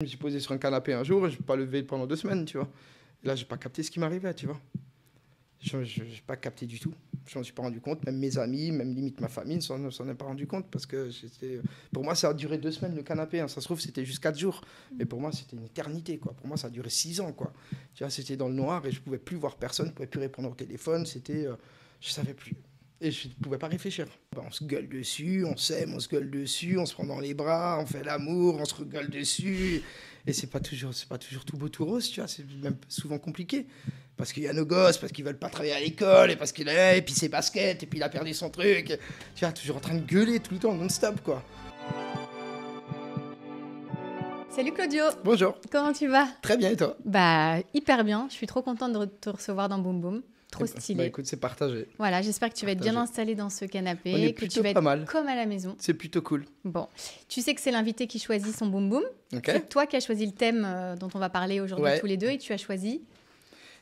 Je me suis posé sur un canapé un jour et je ne vais pas lever pendant 2 semaines, tu vois. Et là, je n'ai pas capté ce qui m'arrivait, tu vois. Je n'ai pas capté du tout. Je m'en suis pas rendu compte. Même mes amis, même limite ma famille ne s'en est pas rendu compte parce que pour moi, ça a duré 2 semaines le canapé. Hein. Ça se trouve, c'était juste 4 jours. Mais pour moi, c'était une éternité, quoi. Pour moi, ça a duré 6 ans, quoi. Tu vois, c'était dans le noir et je ne pouvais plus voir personne, je ne pouvais plus répondre au téléphone. Je ne savais plus. Et je ne pouvais pas réfléchir. On se gueule dessus, on s'aime, on se gueule dessus, on se prend dans les bras, on fait l'amour, on se regueule dessus. Et c'est pas toujours tout beau, tout rose, tu vois. C'est même souvent compliqué. Parce qu'il y a nos gosses, parce qu'ils veulent pas travailler à l'école, et puis ses baskets, et puis il a perdu son truc. Et, tu vois, toujours en train de gueuler tout le temps, non-stop, quoi. Salut Claudio. Bonjour. Comment tu vas? Très bien, et toi? Bah, hyper bien. Je suis trop contente de te recevoir dans Boom Boom. Trop stylé. Bah écoute, c'est partagé. Voilà, j'espère que tu vas être bien installé dans ce canapé, que tu vas pas être mal. comme à la maison. C'est plutôt cool. Bon, tu sais que c'est l'invité qui choisit son Boom Boom. Okay. C'est toi qui as choisi le thème dont on va parler aujourd'hui tous les deux et tu as choisi...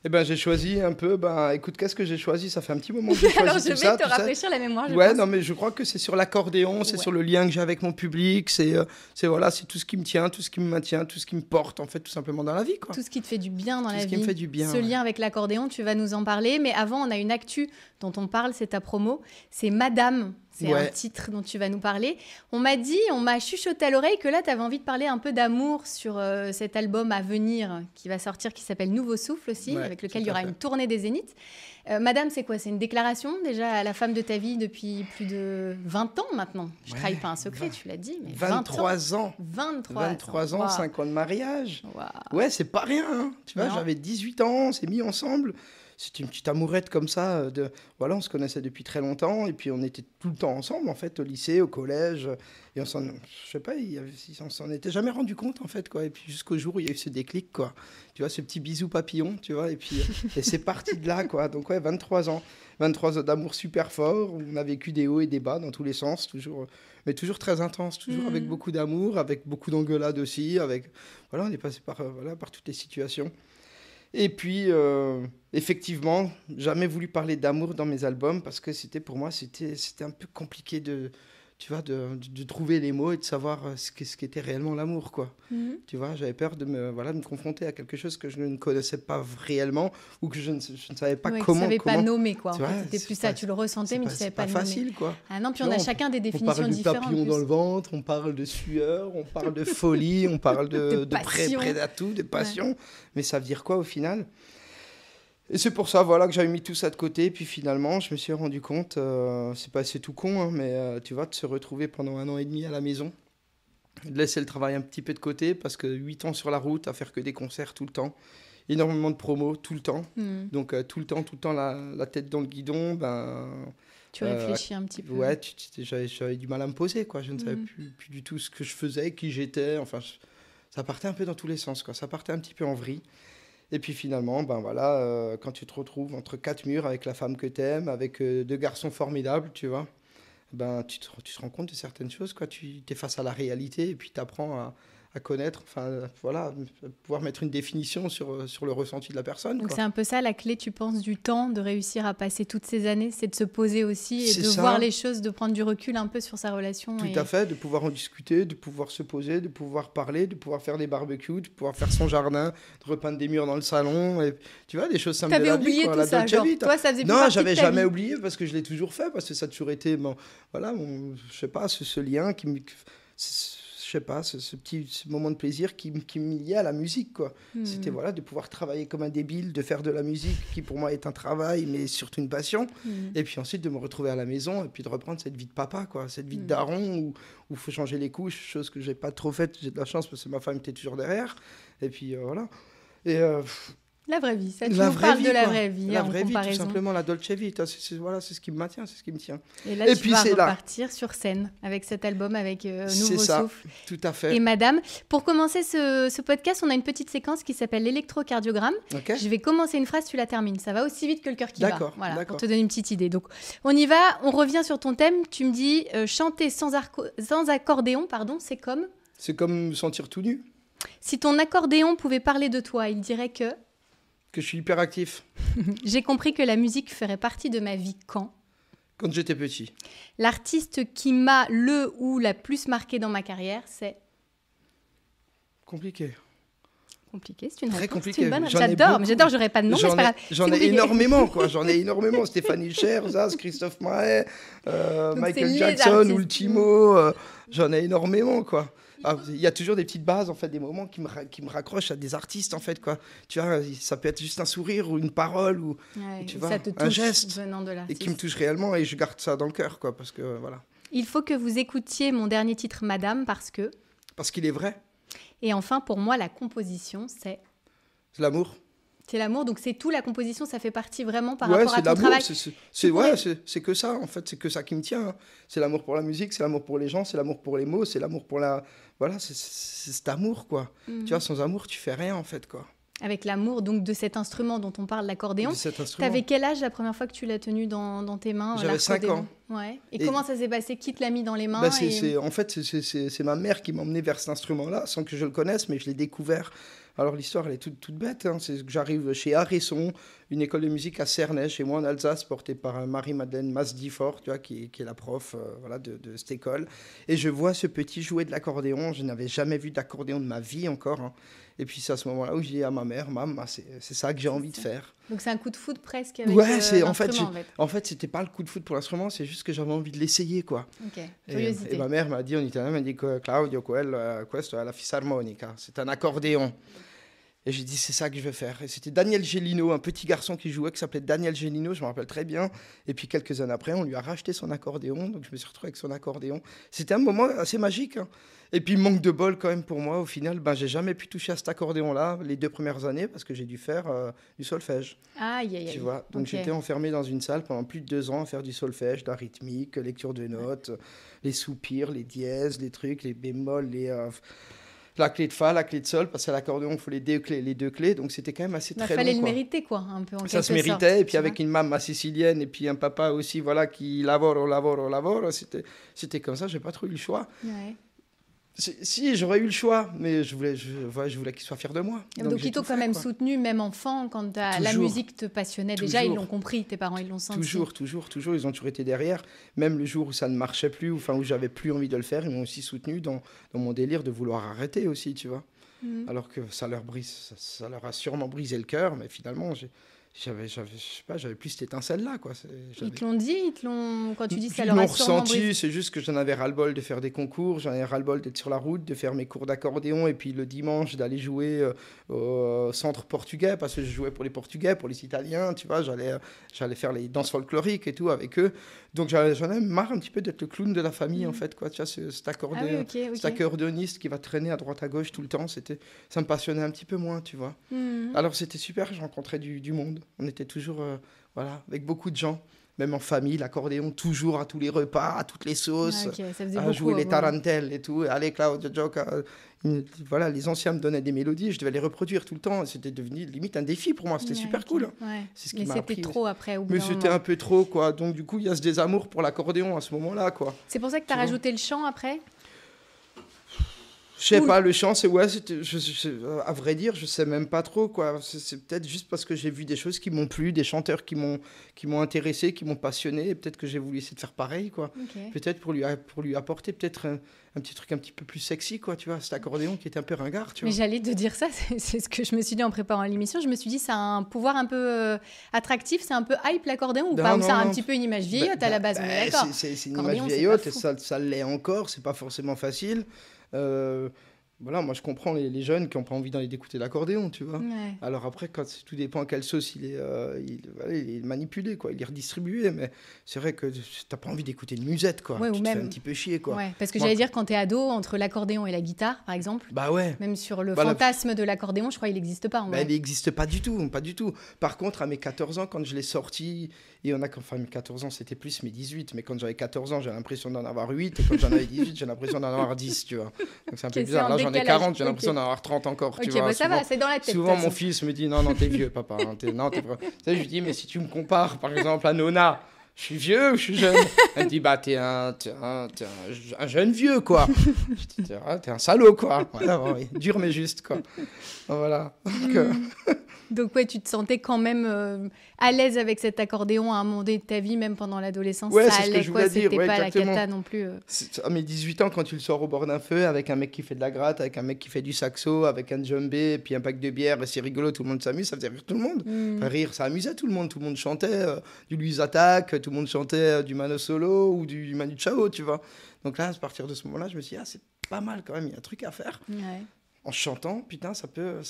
Eh ben, j'ai choisi un peu, écoute, qu'est-ce que j'ai choisi? Ça fait un petit moment que j'ai choisi. Alors, je vais ça, te rafraîchir la mémoire, Ouais, non, mais je crois que c'est sur l'accordéon, c'est sur le lien que j'ai avec mon public, c'est tout ce qui me tient, tout ce qui me maintient, tout ce qui me porte, en fait, tout simplement dans la vie, quoi. Tout ce qui te fait du bien dans la vie. Tout ce qui me fait du bien. Ce lien avec l'accordéon, tu vas nous en parler. Mais avant, on a une actu dont on parle, c'est ta promo. C'est Madame. C'est un titre dont tu vas nous parler. On m'a chuchoté à l'oreille que là, tu avais envie de parler un peu d'amour sur cet album à venir qui va sortir, qui s'appelle Nouveau Souffle aussi, avec lequel il y aura une tournée des Zéniths. Madame, c'est quoi? C'est une déclaration déjà à la femme de ta vie depuis plus de 20 ans maintenant. Je ne trahis pas un secret, tu l'as dit. Mais 23 ans. 23 ans, 5 ans de mariage. Wow. Ouais, c'est pas rien. Hein. Tu vois, j'avais 18 ans, on s'est mis ensemble. C'était une petite amourette comme ça. Voilà, on se connaissait depuis très longtemps. Et puis, on était tout le temps ensemble, en fait, au lycée, au collège. Et je sais pas, on s'en était jamais rendu compte, en fait, quoi. Et puis, jusqu'au jour où il y a eu ce déclic, quoi. Tu vois, ce petit bisou papillon, tu vois. Et puis, et c'est parti de là, quoi. Donc, ouais, 23 ans. 23 ans d'amour super fort. On a vécu des hauts et des bas dans tous les sens, toujours, mais toujours très intense, toujours avec beaucoup d'amour, avec beaucoup d'engueulades aussi. Voilà, on est passé par toutes les situations. Et puis, effectivement, jamais voulu parler d'amour dans mes albums parce que pour moi, c'était un peu compliqué de trouver les mots et de savoir ce qu'était réellement l'amour, quoi. Tu vois, j'avais peur de me confronter à quelque chose que je ne connaissais pas réellement ou que je ne savais pas comment. Tu ne savais pas nommer, quoi. C'était plus ça, tu le ressentais, mais tu ne savais pas le nommer. C'est pas facile, quoi. Ah non, puis on a chacun des définitions différentes. On parle du papillon dans le ventre, on parle de sueur, on parle de folie, on parle de près à tout, de passion. Ouais. Mais ça veut dire quoi au final? Et c'est pour ça que j'avais mis tout ça de côté. Puis finalement, je me suis rendu compte, c'est tout con, hein, mais tu vois, de se retrouver pendant 1 an et demi à la maison, de laisser le travail un petit peu de côté, parce que 8 ans sur la route, à faire que des concerts tout le temps, énormément de promos tout le temps. Donc tout le temps la tête dans le guidon, tu réfléchis un petit peu. Ouais, j'avais du mal à me poser, quoi. Je ne savais plus du tout ce que je faisais, qui j'étais. Enfin, ça partait un peu dans tous les sens, quoi. Ça partait un petit peu en vrille. Et puis finalement, quand tu te retrouves entre 4 murs avec la femme que tu aimes, avec 2 garçons formidables, tu vois, tu te rends compte de certaines choses, quoi. Tu es face à la réalité et puis tu apprends à connaître, pouvoir mettre une définition sur le ressenti de la personne. Donc c'est un peu ça la clé, tu penses, du temps, de réussir à passer toutes ces années, c'est de se poser aussi et de voir les choses, de prendre du recul un peu sur sa relation. Tout à fait, de pouvoir en discuter, de pouvoir se poser, de pouvoir parler, de pouvoir faire des barbecues, de pouvoir faire son jardin, de repeindre des murs dans le salon, et, tu vois, des choses simples de la vie. T'avais oublié tout ça, genre, toi ça faisait plus partie de ta vie. Non, j'avais jamais oublié parce que je l'ai toujours fait, parce que ça a toujours été, je sais pas, ce lien qui me... Je sais pas, ce moment de plaisir qui me liait à la musique, quoi. C'était de pouvoir travailler comme un débile, de faire de la musique qui pour moi est un travail, mais surtout une passion. Et puis ensuite de me retrouver à la maison et puis de reprendre cette vie de papa, quoi, cette vie de daron où il faut changer les couches, chose que j'ai pas trop faite. J'ai de la chance parce que ma femme était toujours derrière. Et puis voilà. Et la vraie vie, ça, tu nous parles de la vraie vie. La vraie vie, tout simplement, la Dolce Vita. C'est ce qui me maintient, c'est ce qui me tient. Et là, tu vas repartir sur scène avec cet album, avec Nouveau Souffle. Tout à fait. Et Madame, pour commencer ce podcast, on a une petite séquence qui s'appelle l'électrocardiogramme. Okay. Je vais commencer une phrase, tu la termines. Ça va aussi vite que le cœur qui bat. Voilà, d'accord. Pour te donner une petite idée. Donc, on y va, on revient sur ton thème. Tu me dis, chanter sans accordéon, c'est comme... C'est comme me sentir tout nu. Si ton accordéon pouvait parler de toi, il dirait que je suis hyperactif. J'ai compris que la musique ferait partie de ma vie quand j'étais petit. L'artiste qui m'a le ou la plus marqué dans ma carrière, c'est Compliqué. Compliqué, c'est une Très réponse. compliqué. Une bonne... J'adore, j'aurais pas de nom, mais c'est pas grave. J'en ai énormément, quoi. J'en ai énormément. Stéphanie Cher, Zaz, Christophe Maé, Michael Jackson, Ultimo. J'en ai énormément, quoi. Il y a toujours des petites bases, en fait, des moments qui me raccrochent à des artistes, en fait, quoi. Tu vois, ça peut être juste un sourire ou une parole ou tu vois, un geste et qui me touche réellement et je garde ça dans le cœur, quoi, parce que voilà. Il faut que vous écoutiez mon dernier titre, Madame, parce qu'il est vrai. Et enfin, pour moi, la composition, c'est l'amour. C'est l'amour, donc c'est tout, la composition, ça fait partie vraiment par rapport à ton travail. C'est que ça, en fait, c'est que ça qui me tient. Hein. C'est l'amour pour la musique, c'est l'amour pour les gens, c'est l'amour pour les mots, c'est l'amour pour la... Voilà, c'est cet amour, quoi. Tu vois, sans amour, tu fais rien, en fait, quoi. Avec l'amour, donc, de cet instrument dont on parle, l'accordéon. T'avais quel âge la première fois que tu l'as tenu dans tes mains? J'avais 5 ans. Ouais. Et comment ça s'est passé? Qui te l'a mis dans les mains? En fait, c'est ma mère qui m'a emmené vers cet instrument-là, sans que je le connaisse, mais je l'ai découvert. Alors l'histoire, elle est toute bête. Hein. C'est que j'arrive chez Aresson, une école de musique à Cernay, chez moi en Alsace, portée par Marie-Madeleine Masdifort, tu vois, qui est la prof de cette école. Et je vois ce petit jouet de l'accordéon. Je n'avais jamais vu d'accordéon de ma vie encore. Hein. Et puis c'est à ce moment-là où je dis à ma mère, Maman, c'est ça que j'ai envie de faire. Donc c'est un coup de foot presque avec l'instrument, en fait, c'était pas le coup de foot pour l'instrument, c'est juste que j'avais envie de l'essayer, quoi. Okay. Et ma mère m'a dit en italien, elle m'a dit que Claudio, questo è la fisarmonica, c'est un accordéon. Et j'ai dit, c'est ça que je vais faire. Et c'était Daniel Gélino, un petit garçon qui jouait, qui s'appelait Daniel Gélino, je me rappelle très bien. Et puis quelques années après, on lui a racheté son accordéon, donc je me suis retrouvé avec son accordéon. C'était un moment assez magique. Hein. Et puis manque de bol quand même pour moi, au final, j'ai jamais pu toucher à cet accordéon-là les 2 premières années parce que j'ai dû faire du solfège. Tu vois, donc j'étais enfermé dans une salle pendant plus de 2 ans à faire du solfège, de la rythmique, lecture de notes, les soupirs, les dièses, les trucs, les bémols, la clé de fa, la clé de sol, parce qu'à l'accordéon, il faut les 2 clés, donc c'était quand même assez très long. Il fallait le mériter, quoi, un peu en quelque sorte. Ça se méritait, et puis avec une maman sicilienne, et puis un papa aussi, voilà, qui lavoro, c'était comme ça, j'ai pas trop eu le choix. Ouais. Si, j'aurais eu le choix, mais je voulais qu'il soit fier de moi. Donc ils t'ont quand même soutenu, même enfant, quand la musique te passionnait. Déjà, ils l'ont compris, tes parents, ils l'ont senti. Toujours, ils ont toujours été derrière. Même le jour où ça ne marchait plus, où j'avais plus envie de le faire, ils m'ont aussi soutenu dans mon délire de vouloir arrêter aussi, tu vois. Alors que ça leur a sûrement brisé le cœur, mais finalement, j'avais plus cette étincelle-là, quoi. Ils te l'ont dit, quand tu dis ça leur a sûrement ressenti, brisé. C'est juste que j'en avais ras-le-bol de faire des concours, j'en avais ras-le-bol d'être sur la route, de faire mes cours d'accordéon, et puis le dimanche d'aller jouer au centre portugais, parce que je jouais pour les Portugais, pour les Italiens, tu vois, j'allais faire les danses folkloriques et tout avec eux. Donc j'en avais marre un petit peu d'être le clown de la famille, en fait, quoi. Tu vois, cet accordéoniste qui va traîner à droite à gauche tout le temps, ça me passionnait un petit peu moins, tu vois. Alors c'était super, je rencontrais du monde. On était toujours avec beaucoup de gens, même en famille, l'accordéon toujours à tous les repas, à toutes les sauces, à jouer les tarantelles et tout. Allez, Claudio, Gioca. Voilà, les anciens me donnaient des mélodies, je devais les reproduire tout le temps. C'était devenu limite un défi pour moi, c'était super cool. Ouais. C'est ce qui m'a appris. Mais c'était trop après. Mais c'était un peu trop, quoi. Donc du coup, il y a ce désamour pour l'accordéon à ce moment-là, quoi. C'est pour ça que tu as rajouté le chant après? Je sais pas, le chant, à vrai dire, je sais même pas trop, quoi. C'est peut-être juste parce que j'ai vu des choses qui m'ont plu, des chanteurs qui m'ont intéressé, qui m'ont passionné, et peut-être que j'ai voulu essayer de faire pareil, quoi. Okay. Peut-être pour lui apporter peut-être un petit truc un petit peu plus sexy, quoi, tu vois, cet accordéon qui était un peu ringard, tu vois. Mais j'allais te dire ça, c'est ce que je me suis dit en préparant l'émission. Je me suis dit, c'est un pouvoir un peu attractif, c'est un peu hype l'accordéon ou pas? Ou c'est un petit peu une image vieillotte à la base, on est d'accord. C'est une image vieillotte, et ça l'est encore, c'est pas forcément facile. Voilà, moi je comprends les jeunes qui n'ont pas envie d'écouter l'accordéon, tu vois. Ouais. Alors après, tout dépend à quelle sauce il est manipulé, quoi. Il est redistribué, mais c'est vrai que t'as pas envie d'écouter une musette, quoi. Ouais, tu te fais un petit peu chier, quoi. Ouais, parce que j'allais dire, quand t'es ado, entre l'accordéon et la guitare, par exemple, même sur le fantasme de l'accordéon, je crois qu'il n'existe pas. Il n'existe pas du tout, pas du tout. Par contre, à mes 14 ans, quand je l'ai sorti, et mes 14 ans, c'était plus mes 18, mais quand j'avais 14 ans, j'avais l'impression d'en avoir 8, et quand j'en avais 18, j'ai l'impression d'en avoir 10, tu vois. Donc c'est un peu bizarre. Là, j'en ai 40, j'ai l'impression d'en avoir 30 encore, tu vois. Ça va, c'est dans la tête. Souvent, mon fils me dit, non, t'es vieux, papa. Je lui dis, mais si tu me compares, par exemple, à Nona, Je suis vieux ou je suis jeune? Elle me dit, bah, t'es un jeune vieux, quoi. Je dis, t'es un salaud, quoi. Voilà, oui, dur mais juste, quoi. Voilà. Donc, ouais, tu te sentais quand même à l'aise avec cet accordéon à un moment donné de ta vie, même pendant l'adolescence. Ouais, ça c'est ce que allait, je quoi. voulais dire. C'était Ouais, pas exactement. la cata non plus. À mes 18 ans, quand tu le sors au bord d'un feu, avec un mec qui fait de la gratte, avec un mec qui fait du saxo, avec un djembé, et puis un pack de bière, et c'est rigolo, tout le monde s'amuse, ça faisait rire tout le monde. Enfin, rire, ça amusait tout le monde chantait du Louise Attaque, tout le monde chantait du Mano Solo ou du Manu Chao, tu vois. Donc là, à partir de ce moment-là, je me suis dit, ah, c'est pas mal quand même, il y a un truc à faire. Ouais. En chantant, putain, ça peut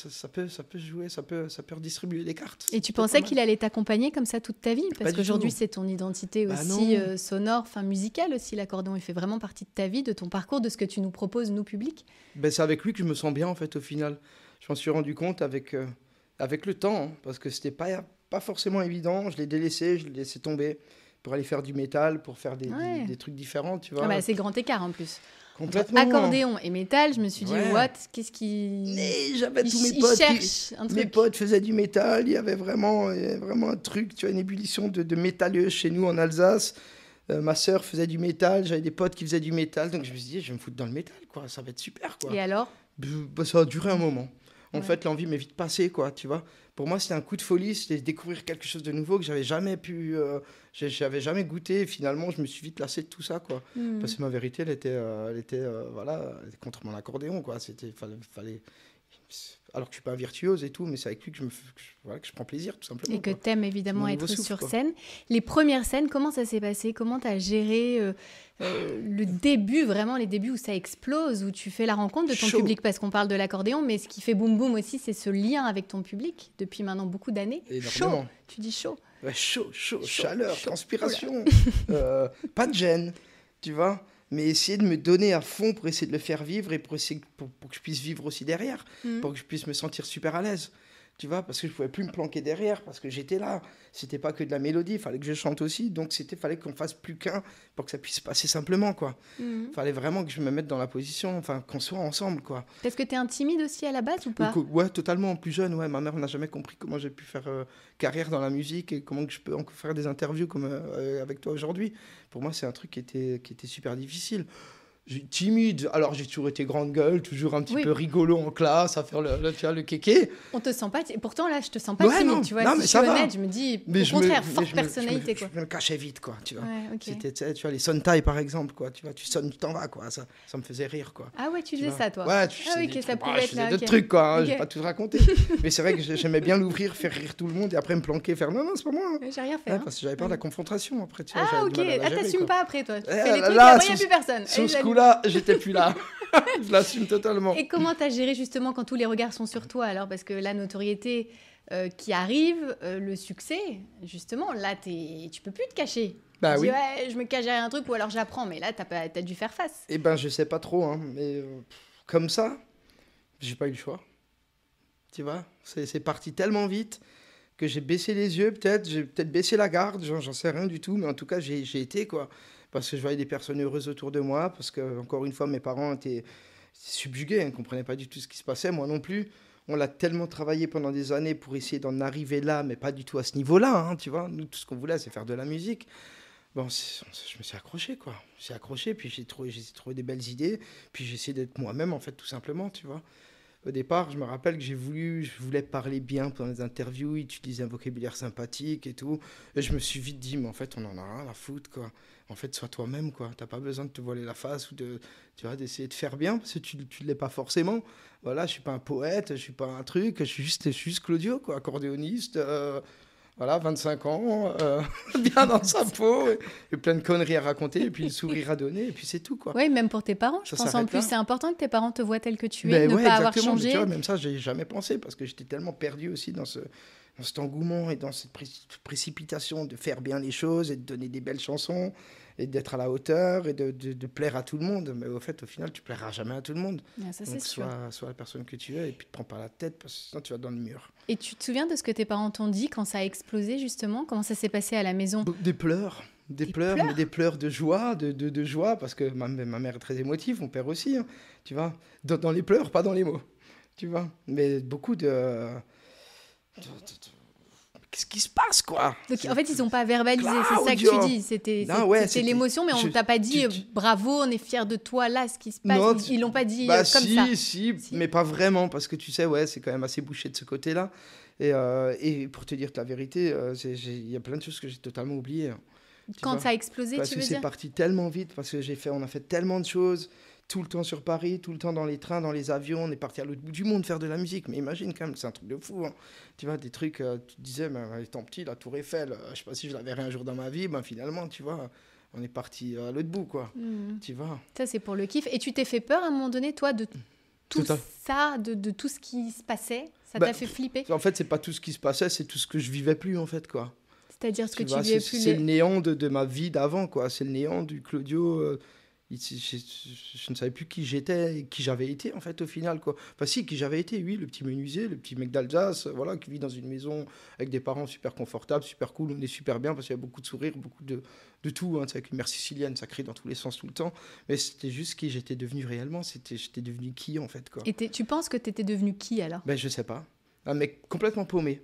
jouer, ça peut redistribuer les cartes. Et tu pensais qu'il allait t'accompagner comme ça toute ta vie? Parce du qu'aujourd'hui, tout. c'est ton identité Bah aussi sonore, enfin musicale aussi, l'accordéon. Il fait vraiment partie de ta vie, de ton parcours, de ce que tu nous proposes, nous, public. Ben, c'est avec lui que je me sens bien, en fait, au final. Je m'en suis rendu compte avec le temps, hein, parce que c'était pas forcément évident. Je l'ai délaissé, je l'ai laissé tomber pour aller faire du métal, pour faire des trucs différents, tu vois. Ah bah, c'est grand écart en plus. Complètement. Accordéon et métal, je me suis dit, Ouais. what? Qu'est-ce qui... Mais j'avais tous mes Il potes. cherche un Mes truc. potes faisaient du métal, il y avait vraiment un truc, tu vois, une ébullition de métalleux chez nous en Alsace. Ma sœur faisait du métal, j'avais des potes qui faisaient du métal, donc je me suis dit, je vais me foutre dans le métal, quoi, ça va être super, quoi. Et alors? Bah, ça a duré un moment. En Ouais. fait, l'envie m'est vite passée, quoi, tu vois. Pour moi, c'était un coup de folie, c'était découvrir quelque chose de nouveau que j'avais jamais j'avais jamais goûté. Et finalement, je me suis vite lassé de tout ça, quoi. Parce que ma vérité, elle était contre mon accordéon, quoi. Fallait. Alors que je suis pas un virtuose et tout, mais c'est avec lui que je prends plaisir, tout simplement. Et que quoi. t'aimes évidemment C'est mon être nouveau souffle, sur quoi. scène. Les premières scènes, comment ça s'est passé? Comment t'as géré le début, vraiment les débuts où ça explose, où tu fais la rencontre de ton Chaud. public? Parce qu'on parle de l'accordéon, mais ce qui fait boum boum aussi, c'est ce lien avec ton public depuis maintenant beaucoup d'années. Énormément. Chaud, tu dis chaud. Ouais, chaud, chaleur, chaud. transpiration, pas de gêne, tu vois. Mais essayer de me donner à fond pour essayer de le faire vivre et pour que je puisse vivre aussi derrière, pour que je puisse me sentir super à l'aise. Tu vois, parce que je pouvais plus me planquer derrière, parce que j'étais là. C'était pas que de la mélodie, il fallait que je chante aussi. Donc fallait qu'on fasse plus qu'un pour que ça puisse passer simplement, quoi. Fallait vraiment que je me mette dans la position, enfin qu'on soit ensemble, quoi. Est-ce que t'es un timide aussi à la base ou pas? Ouais, totalement. Plus jeune, ouais. Ma mère n'a jamais compris comment j'ai pu faire carrière dans la musique et comment que je peux encore faire des interviews comme avec toi aujourd'hui. Pour moi, c'est un truc qui était super difficile. Timide, alors j'ai toujours été grande gueule, toujours un petit peu rigolo en classe, à faire tu vois, le kéké. On te sent pas, pourtant là je te sens pas timide, non, tu vois, non, si mais je ça suis va. honnête, je me dis Mais au contraire, forte je personnalité quoi. me cachais vite, quoi, tu vois. Ouais, ok. C'était, tu vois, les sontailles par exemple, quoi, tu vois, tu sonnes, tu t'en vas, quoi, ça me faisait rire, quoi. Ah ouais, tu faisais vois. ça toi? Ouais, ah oui, ok, ça pouvait je être faisais là. d'autres ok. trucs, quoi, hein, Ok. j'ai pas tout raconté. Mais c'est vrai que j'aimais bien l'ouvrir, faire rire tout le monde et après me planquer, faire non, c'est pas moi. Hein. J'ai rien fait. Ouais, hein. parce que j'avais peur de la confrontation après, tu vois. Ah j'avais ok, du mal à la gérer, t'assumes quoi. pas après toi. Tu Eh, fais les trucs et là, après il n'y a plus personne. Sur Allez, ce salut. coup-là, j'étais plus là. Je l'assume totalement. Et comment t'as géré justement quand tous les regards sont sur toi alors? Parce que la notoriété qui arrive, le succès, justement, là tu peux plus te cacher. Bah Tu dis, oui. ouais, je me cache derrière un truc ou alors j'apprends, mais là t'as dû faire face. Eh ben, je sais pas trop, hein, mais comme ça, j'ai pas eu le choix. Tu vois, c'est parti tellement vite que j'ai baissé les yeux, j'ai peut-être baissé la garde, j'en sais rien du tout, mais en tout cas, j'ai été, quoi. Parce que je voyais des personnes heureuses autour de moi, parce que, encore une fois, mes parents étaient subjugués, ils ne comprenaient pas du tout ce qui se passait, moi non plus. On l'a tellement travaillé pendant des années pour essayer d'en arriver là, mais pas du tout à ce niveau-là, hein, tu vois. Nous, tout ce qu'on voulait, c'est faire de la musique. Bon, je me suis accroché, quoi. J'ai accroché, puis j'ai trouvé des belles idées, puis j'ai essayé d'être moi-même, en fait, tout simplement, tu vois. Au départ, je me rappelle que je voulais parler bien pendant les interviews, utiliser un vocabulaire sympathique et tout. Et je me suis vite dit, mais en fait, on en a rien à foutre, quoi. En fait, sois toi-même, quoi. T'as pas besoin de te voiler la face ou tu vois, d'essayer de faire bien, parce que tu l'es pas forcément. Voilà, je suis pas un poète, je suis pas un truc, je suis juste Claudio, quoi, accordéoniste. Voilà, 25 ans, bien dans sa peau, et plein de conneries à raconter, et puis le sourire à donner, et puis c'est tout, quoi. Oui, même pour tes parents, je Ça pense en s'arrête plus, là. c'est important que tes parents te voient tel que tu es, Ben ne ouais, pas avoir exactement. Mais changé. tu vois, même ça, j'ai jamais pensé, parce que j'étais tellement perdu aussi dans cet engouement et dans cette précipitation de faire bien les choses, et de donner des belles chansons, et d'être à la hauteur, et de plaire à tout le monde. Mais au fait, au final, tu plairas jamais à tout le monde. Ah, ça, c'est Donc, sûr. sois la personne que tu es, et puis te prends pas la tête, parce que sinon tu vas dans le mur. Et tu te souviens de ce que tes parents t'ont dit quand ça a explosé, justement? Comment ça s'est passé à la maison? Des pleurs. Des pleurs, mais des pleurs de joie, de joie, parce que ma mère est très émotive, mon père aussi, hein, tu vois. Dans les pleurs, pas dans les mots, tu vois. Mais beaucoup qu'est-ce qui se passe, quoi? Donc, en fait, ils n'ont pas verbalisé, c'est ça que tu dis. C'était l'émotion, mais on ne t'a pas dit bravo, on est fiers de toi, là, ce qui se passe. Non, ils ne l'ont pas dit comme ça. Si, mais pas vraiment, parce que tu sais, c'est quand même assez bouché de ce côté-là. Et pour te dire la vérité, il y a plein de choses que j'ai totalement oubliées. Hein, quand ça a explosé, parce tu veux dire? Parce que c'est parti tellement vite, parce que on a fait tellement de choses, tout le temps sur Paris, tout le temps dans les trains, dans les avions, on est parti à l'autre bout du monde faire de la musique. Mais imagine quand même, c'est un truc de fou. Hein. Tu vois, des trucs, tu te disais, étant petit, la Tour Eiffel, je sais pas si je la verrai un jour dans ma vie, finalement, tu vois, on est parti à l'autre bout, quoi. Tu vois. Ça, c'est pour le kiff. Et tu t'es fait peur à un moment donné, toi, de tout ça, de tout ce qui se passait? Ça t'a fait flipper? En fait, c'est pas tout ce qui se passait, c'est tout ce que je vivais plus, en fait, quoi. C'est-à-dire ce que tu vivais plus. C'est le néant de ma vie d'avant, quoi. C'est le néant du Claudio. Je ne savais plus qui j'étais et qui j'avais été, en fait, au final, quoi. Enfin, si, qui j'avais été, oui, le petit menuisier, le petit mec d'Alsace, voilà, qui vit dans une maison avec des parents super confortables, super cool, on est super bien parce qu'il y a beaucoup de sourires, beaucoup de tout, hein, avec une mère sicilienne, ça crie dans tous les sens tout le temps. Mais c'était juste qui j'étais devenu réellement, j'étais devenu qui, en fait, quoi. Et tu penses que tu étais devenu qui, alors? Je sais pas. Un mec complètement paumé,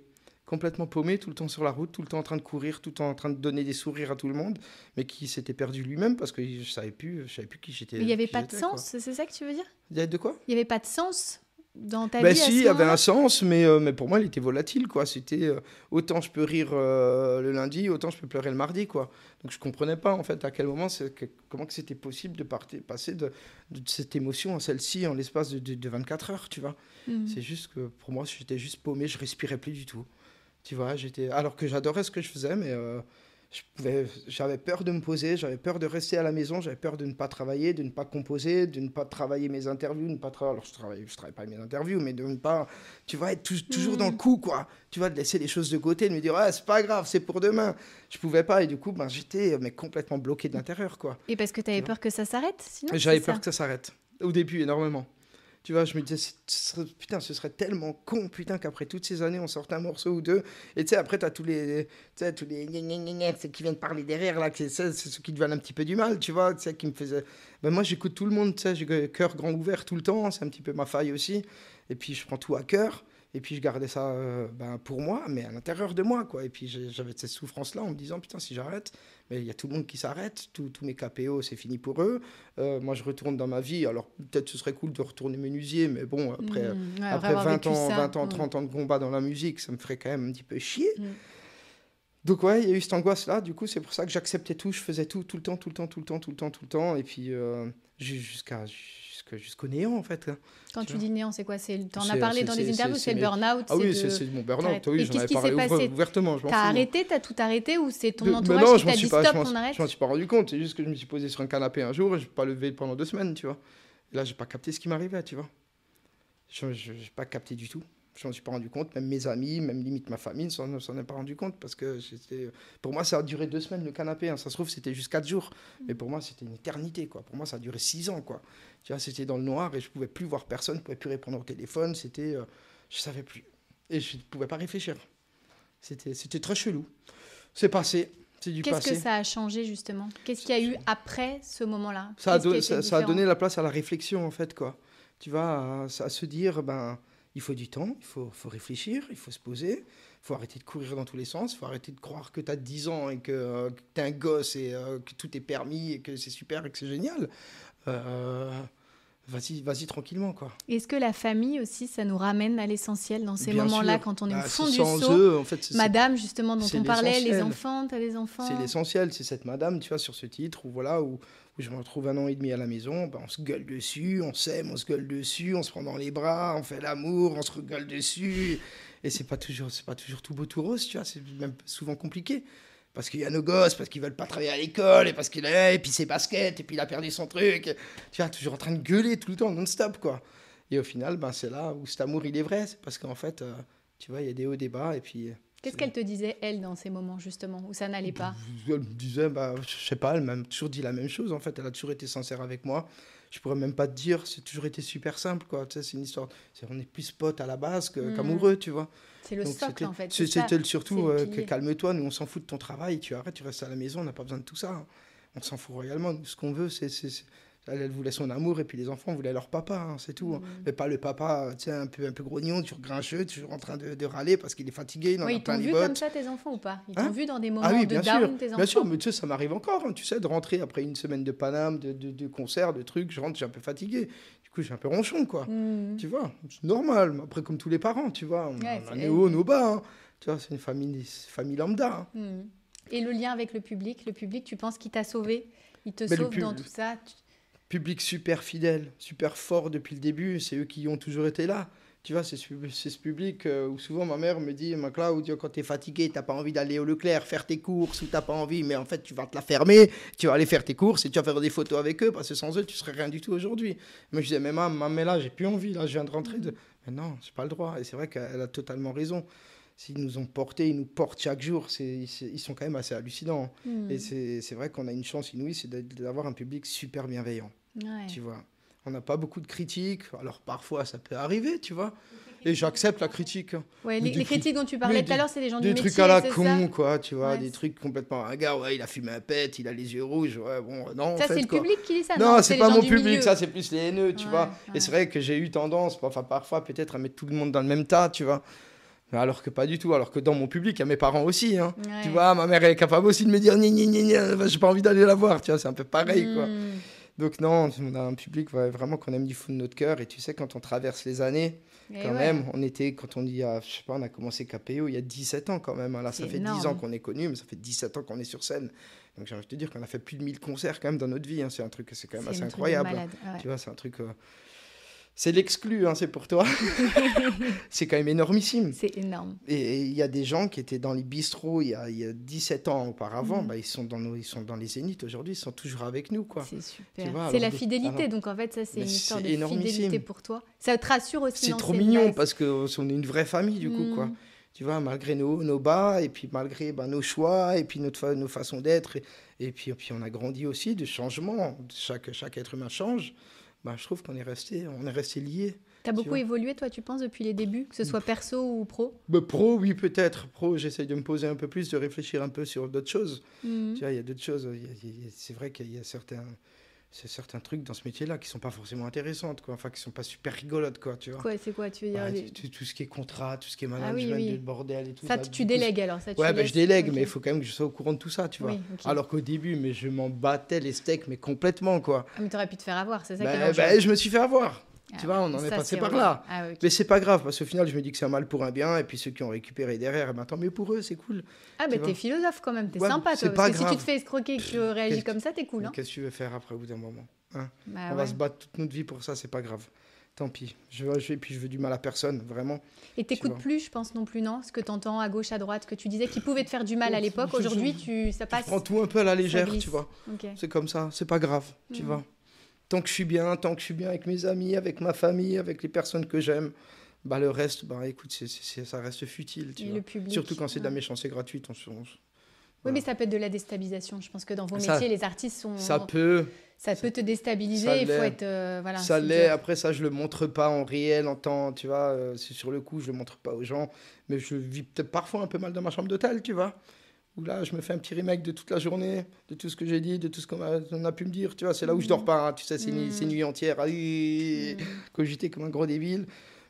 tout le temps sur la route, tout le temps en train de courir, tout le temps en train de donner des sourires à tout le monde, mais qui s'était perdu lui-même parce que je savais plus qui j'étais. Mais il n'y avait pas de sens, c'est ça que tu veux dire? Il y avait de quoi? Il n'y avait pas de sens dans ta vie? Si, il y avait un sens, mais pour moi, il était volatile, quoi. C'était autant je peux rire le lundi, autant je peux pleurer le mardi, quoi. Donc je comprenais pas, en fait, à quel moment, comment que c'était possible de passer de cette émotion à celle-ci en l'espace de 24 heures, tu vois. C'est juste que pour moi, j'étais juste paumé, je respirais plus du tout. Tu vois, alors que j'adorais ce que je faisais, mais j'avais peur de me poser, j'avais peur de rester à la maison, j'avais peur de ne pas travailler, de ne pas composer, de ne pas travailler mes interviews, alors je travaille pas mes interviews, mais de ne pas, tu vois, être toujours dans le coup, quoi. Tu vois, de laisser les choses de côté, de me dire, c'est pas grave, c'est pour demain. Je pouvais pas, et du coup, j'étais complètement bloqué de l'intérieur, quoi. Et parce que tu avais peur que ça s'arrête, sinon? J'avais peur que ça s'arrête, au début, énormément. Tu vois, je me disais, ce serait tellement con, qu'après toutes ces années, on sorte un morceau ou deux. Et tu sais, après, t'as tous les qui viennent parler derrière, là, c'est ceux qui te valent un petit peu du mal, tu vois, tu sais, qui me faisaient... moi, j'écoute tout le monde, tu sais, j'ai le cœur grand ouvert tout le temps, c'est un petit peu ma faille aussi. Et puis, je prends tout à cœur. Et puis, je gardais ça pour moi, mais à l'intérieur de moi, quoi. Et puis, j'avais cette souffrance-là en me disant, putain, si j'arrête, mais il y a tout le monde qui s'arrête, tous mes KPO, c'est fini pour eux. Moi, je retourne dans ma vie. Alors, peut-être ce serait cool de retourner menuisier, mais bon, après 20 ans, 30 ans de combat dans la musique, ça me ferait quand même un petit peu chier. Donc, il y a eu cette angoisse-là. Du coup, c'est pour ça que j'acceptais tout. Je faisais tout le temps. Et puis, jusqu'au néant, en fait. Quand tu dis néant, c'est quoi? T'en as parlé dans des interviews, c'est le burn-out? Ah oui, c'est mon burn-out. Oui, j'en avais parlé ouvertement. T'as arrêté, t'as tout arrêté, ou c'est ton entourage qui t'a dit stop, on arrête? Je m'en suis pas rendu compte. C'est juste que je me suis posé sur un canapé un jour et je n'ai pas levé pendant 2 semaines, tu vois. Et là, j'ai pas capté ce qui m'arrivait, tu vois. Je n'ai pas capté du tout. Je m'en suis pas rendu compte. Même mes amis, même limite ma famille ne s'en est pas rendu compte parce que pour moi, ça a duré 2 semaines le canapé. Hein. Ça se trouve, c'était juste 4 jours. Mais pour moi, c'était une éternité, quoi. Pour moi, ça a duré 6 ans, quoi. Tu vois, c'était dans le noir et je pouvais plus voir personne, je pouvais plus répondre au téléphone. Je savais plus. Et je ne pouvais pas réfléchir. C'était très chelou. C'est passé. C'est du passé. Qu'est-ce que ça a changé, justement? Qu'est-ce qu'il y a eu après ce moment-là? Ça a donné la place à la réflexion, en fait, quoi. Tu vois, à se dire, il faut du temps, il faut réfléchir, il faut se poser, il faut arrêter de courir dans tous les sens, il faut arrêter de croire que tu as 10 ans et que tu es un gosse et que tout est permis et que c'est super et que c'est génial. Vas-y tranquillement, quoi. Est-ce que la famille aussi, ça nous ramène à l'essentiel dans ces moments-là, quand on est au fond du seau? Eux, en fait, madame, justement, dont on parlait, les enfants, t'as des enfants. C'est l'essentiel, c'est cette madame, tu vois, sur ce titre, où je me retrouve 1 an et demi à la maison, on se gueule dessus, on s'aime, on se gueule dessus, on se prend dans les bras, on fait l'amour, on se gueule dessus. Et c'est pas toujours tout beau, tout rose, tu vois, c'est même souvent compliqué. Parce qu'il y a nos gosses, parce qu'ils veulent pas travailler à l'école, et puis ses baskets, et puis il a perdu son truc. Tu vois, toujours en train de gueuler tout le temps, non-stop, quoi. Et au final, c'est là où cet amour, il est vrai. C'est parce qu'en fait, tu vois, il y a des hauts, des bas, et puis... Qu'est-ce qu'elle te disait, elle, dans ces moments, justement, où ça n'allait pas? Elle me disait, je sais pas, elle m'a toujours dit la même chose, en fait. Elle a toujours été sincère avec moi. Je pourrais même pas te dire, c'est toujours été super simple, quoi. Tu sais, c'est une histoire... on est plus potes à la base qu'amoureux, tu vois. C'est le socle, en fait. C'était surtout calme-toi, nous on s'en fout de ton travail, tu arrêtes, tu restes à la maison, on n'a pas besoin de tout ça. On s'en fout royalement, ce qu'on veut, c'est Elle voulait son amour et puis les enfants voulaient leur papa, hein, c'est tout. Hein. Mais pas le papa, tu sais, un peu grognon, toujours grincheux, toujours en train de râler parce qu'il est fatigué, il en a plein les bottes. Ils t'ont vu comme ça, tes enfants, ou pas? Ils t'ont vu dans des moments oui, de down, tes enfants? Bien sûr, mais tu sais, ça m'arrive encore, hein, tu sais, de rentrer après une semaine de Paname, de concerts, de trucs, je rentre, je suis un peu fatigué. Du coup, je suis un peu ronchon, quoi. Tu vois, c'est normal. Après, comme tous les parents, tu vois, on a nos hauts, nos bas. Hein. Tu vois, c'est une famille lambda. Hein. Et le lien avec le public, tu penses qu'il t'a sauvé? Il te sauve dans tout ça? Public super fidèle, super fort depuis le début. C'est eux qui ont toujours été là. Tu vois, c'est ce public où souvent ma mère me dit, ma Claude, quand t'es fatigué, t'as pas envie d'aller au Leclerc faire tes courses ou t'as pas envie, mais en fait, tu vas te la fermer, tu vas aller faire tes courses et tu vas faire des photos avec eux parce que sans eux, tu serais rien du tout aujourd'hui. Moi, je disais, mais maman, mais là, j'ai plus envie, là, je viens de rentrer. Mais non, j'ai pas le droit. Et c'est vrai qu'elle a totalement raison. S'ils nous ont portés, ils nous portent chaque jour. Ils sont quand même assez hallucinants. Et c'est vrai qu'on a une chance inouïe, c'est d'avoir un public super bienveillant. Ouais. Tu vois, on n'a pas beaucoup de critiques. Alors parfois, ça peut arriver, tu vois. Et j'accepte la critique. Ouais, les critiques dont tu parlais tout à l'heure, c'est des gens du métier. Des trucs à la con, quoi, tu vois. Des trucs complètement ringards. Ouais, il a fumé un pet, il a les yeux rouges. Ouais, bon, non. Ça, c'est le public qui dit ça. Non, c'est pas mon public, ça, c'est plus les haineux, tu vois. Et c'est vrai que j'ai eu tendance, parfois, peut-être à mettre tout le monde dans le même tas, tu vois. Alors que pas du tout, alors que dans mon public, il y a mes parents aussi. Hein. Ouais. Tu vois, ma mère est capable aussi de me dire j'ai pas envie d'aller la voir, tu vois, c'est un peu pareil, quoi. Donc non, on a un public vraiment qu'on aime du fond de notre cœur. Et tu sais, quand on traverse les années, même, quand on dit, je sais pas, on a commencé KPO il y a 17 ans quand même. Hein. Là, ça fait 10 ans qu'on est connu, mais ça fait 17 ans qu'on est sur scène. Donc j'ai envie de te dire qu'on a fait plus de 1000 concerts quand même dans notre vie. Hein. C'est un truc, c'est quand même assez incroyable. Hein. Tu vois, c'est un truc... C'est l'exclu, hein, c'est pour toi. C'est quand même énormissime. C'est énorme. Et il y a des gens qui étaient dans les bistrots il y a 17 ans auparavant, ils sont dans les zéniths aujourd'hui, ils sont toujours avec nous, quoi. C'est super. C'est la fidélité, donc en fait, ça, c'est une histoire de fidélité pour toi. Ça te rassure aussi. C'est trop mignon parce qu'on est une vraie famille, du coup, quoi. Tu vois, malgré nos bas, et puis malgré nos choix, et puis nos façons d'être, et puis on a grandi aussi de changement. Chaque être humain change. Je trouve qu'on est resté liés. T'as beaucoup évolué, toi, tu penses, depuis les débuts, que ce soit perso ou pro? Pro, oui, peut-être. Pro, j'essaye de me poser un peu plus, de réfléchir un peu sur d'autres choses. Tu vois, il y a d'autres choses. C'est vrai qu'il y a certains trucs dans ce métier-là qui sont pas forcément intéressantes, quoi. Enfin, qui sont pas super rigolotes, quoi, tu vois. C'est quoi, tu veux dire tout ce qui est contrat, tout ce qui est management, de bordel et tout ça. Tu délègues alors ça, je délègue, mais il faut quand même que je sois au courant de tout ça, tu vois. Alors qu'au début, mais je m'en battais les steaks, mais complètement, quoi. Ah, mais t'aurais pu te faire avoir, c'est ça qui est dangereux. Je me suis fait avoir. Tu vois, on en est passé par là. Mais c'est pas grave, parce qu'au final, je me dis que c'est un mal pour un bien, et puis ceux qui ont récupéré derrière, tant mieux pour eux, c'est cool. Ah, mais t'es philosophe quand même, t'es sympa, toi. Parce que si tu te fais escroquer et que tu réagis comme ça, t'es cool. Qu'est-ce que tu veux faire après, au bout d'un moment, hein? On va se battre toute notre vie pour ça, c'est pas grave. Tant pis. Je veux du mal à personne, vraiment. Et t'écoutes plus, je pense non plus, non? Ce que t'entends à gauche, à droite, que tu disais qui pouvait te faire du mal à l'époque, aujourd'hui, ça passe. Je prends tout un peu à la légère, tu vois. C'est comme ça, c'est pas grave, tu vois. Tant que je suis bien avec mes amis, avec ma famille, avec les personnes que j'aime, le reste, écoute, ça reste futile, tu vois. Public, surtout quand c'est de la méchanceté gratuite. Oui, mais ça peut être de la déstabilisation. Je pense que dans vos métiers, les artistes sont... Ça peut te déstabiliser, il faut être... ça l'est, après ça, je le montre pas en réel, en temps, tu vois, c'est sur le coup, je le montre pas aux gens, mais je vis peut-être parfois un peu mal dans ma chambre d'hôtel, tu vois. Où là, je me fais un petit remake de toute la journée, de tout ce que j'ai dit, de tout ce qu'on a pu me dire. Tu vois, c'est là où je dors pas. Hein, tu sais, c'est nuit entière. Cogiter comme un gros débile.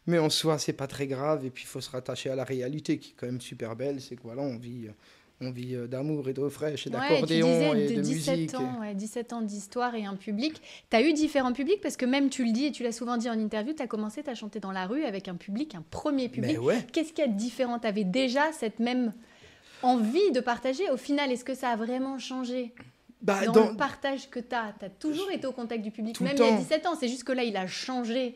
Mais en soi, c'est pas très grave. Et puis, il faut se rattacher à la réalité qui est quand même super belle. C'est que voilà, on vit d'amour et d'eau fraîche et d'accordéon et de 17 musique. 17 ans d'histoire et un public. Tu as eu différents publics parce que même tu le dis et tu l'as souvent dit en interview, tu as commencé à chanter dans la rue avec un public, un premier public. Qu'est-ce qu'il y a de différent? Tu avais déjà cette même... envie de partager, au final, est-ce que ça a vraiment changé dans le partage que tu as toujours été au contact du public, même il y a 17 ans, c'est juste que là, il a changé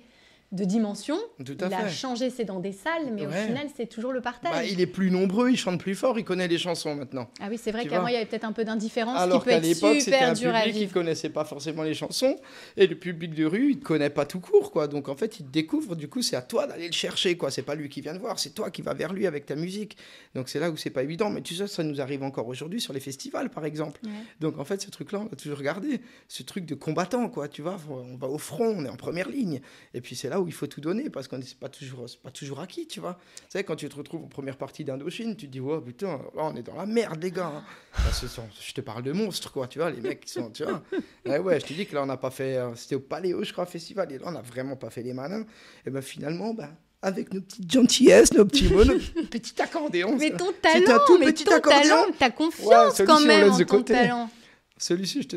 de dimension, il a changé, c'est dans des salles, mais au final, c'est toujours le partage. Il est plus nombreux, il chante plus fort, il connaît les chansons maintenant. Ah oui, c'est vrai qu'avant, il y avait peut-être un peu d'indifférence alors qui peut être l'époque, super dur à vivre. Un public qui connaissait pas forcément les chansons, et le public de rue, il ne connaît pas tout court, quoi. Donc en fait, il te découvre, du coup, c'est à toi d'aller le chercher, quoi. C'est pas lui qui vient te voir, c'est toi qui vas vers lui avec ta musique. Donc c'est là où c'est pas évident, mais tu sais, ça nous arrive encore aujourd'hui sur les festivals, par exemple. Donc en fait, ce truc-là, on va toujours garder ce truc de combattant, quoi. Tu vois, on va au front, on est en première ligne, et puis c'est là là où il faut tout donner, parce que c'est pas toujours acquis, tu vois. Tu sais, quand tu te retrouves en première partie d'Indochine, tu te dis, oh putain, là, on est dans la merde, les gars. Je te parle de monstres, quoi, tu vois, les mecs qui sont, tu vois. Ouais, je te dis que là, on n'a pas fait, c'était au Paléo, je crois, festival, et là, on n'a vraiment pas fait les malins. Et ben finalement, avec nos petites gentillesses, nos petits mots, nos petits accordéons. Mais ton talent, ta confiance quand même en ton talent. Celui-ci,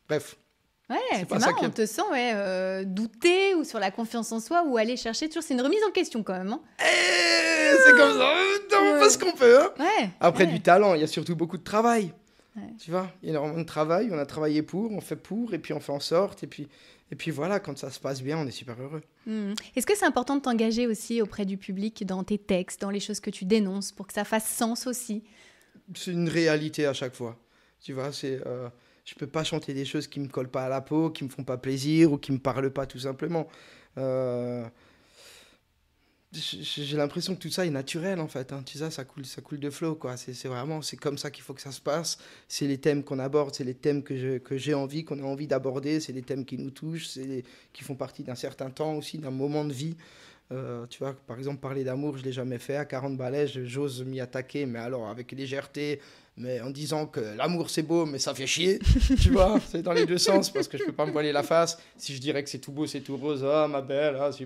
bref. Ouais, c'est marrant, on te sent douter ou sur la confiance en soi ou aller chercher toujours. C'est une remise en question quand même. Hein. C'est comme ça, on fait ce qu'on peut. Hein. Ouais, Après, du talent, il y a surtout beaucoup de travail. Ouais. Tu vois, il y a énormément de travail, on a travaillé pour, on fait pour, et puis on fait en sorte, et puis voilà, quand ça se passe bien, on est super heureux. Est-ce que c'est important de t'engager aussi auprès du public dans tes textes, dans les choses que tu dénonces, pour que ça fasse sens aussi? C'est une réalité à chaque fois. Tu vois, je peux pas chanter des choses qui me collent pas à la peau, qui me font pas plaisir ou qui me parlent pas tout simplement. J'ai l'impression que tout ça est naturel en fait. Hein. Tu sais, ça coule de flow quoi. C'est comme ça qu'il faut que ça se passe. C'est les thèmes qu'on aborde, c'est les thèmes qu'on a envie d'aborder, c'est les thèmes qui nous touchent, qui font partie d'un certain temps aussi, d'un moment de vie. Tu vois, par exemple, parler d'amour, je ne l'ai jamais fait. À 40 balais, j'ose m'y attaquer, mais alors avec légèreté, mais en disant que l'amour c'est beau, mais ça fait chier. Tu vois, c'est dans les deux sens, parce que je ne peux pas me voiler la face. Si je dirais que c'est tout beau, c'est tout rose, ah ma belle, ce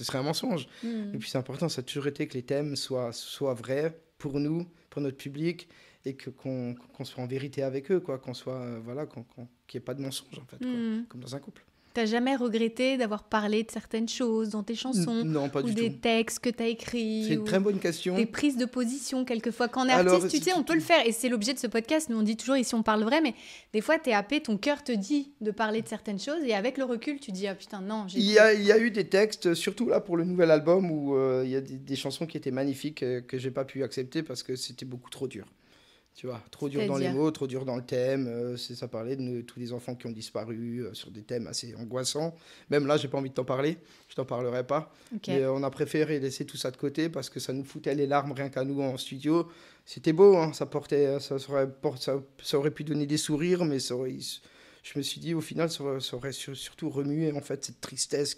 serait un mensonge. Et puis c'est important, ça a toujours été que les thèmes soient vrais pour nous, pour notre public, et qu'on soit en vérité avec eux, quoi, qu'il n'y ait pas de mensonge, en fait, quoi, comme dans un couple. T'as jamais regretté d'avoir parlé de certaines choses dans tes chansons? Non, pas du tout. Ou des textes que t'as écrits? C'est une très bonne question. Des prises de position, quelquefois. Quand on est artiste, tu sais, on peut le faire. Et c'est l'objet de ce podcast. Nous, on dit toujours ici, on parle vrai. Mais des fois, t'es happé, ton cœur te dit de parler de certaines choses. Et avec le recul, tu dis, ah putain, non. Il y a eu des textes, surtout là pour le nouvel album, où il y a des chansons qui étaient magnifiques, que j'ai pas pu accepter parce que c'était beaucoup trop dur. Tu vois, trop dur dans les mots, trop dur dans le thème. Ça parlait de tous les enfants qui ont disparu sur des thèmes assez angoissants. Même là, j'ai pas envie de t'en parler. Je t'en parlerai pas. Okay. Mais on a préféré laisser tout ça de côté parce que ça nous foutait les larmes rien qu'à nous en studio. C'était beau, hein, ça aurait pu donner des sourires, mais je me suis dit au final, ça aurait surtout remué en fait cette tristesse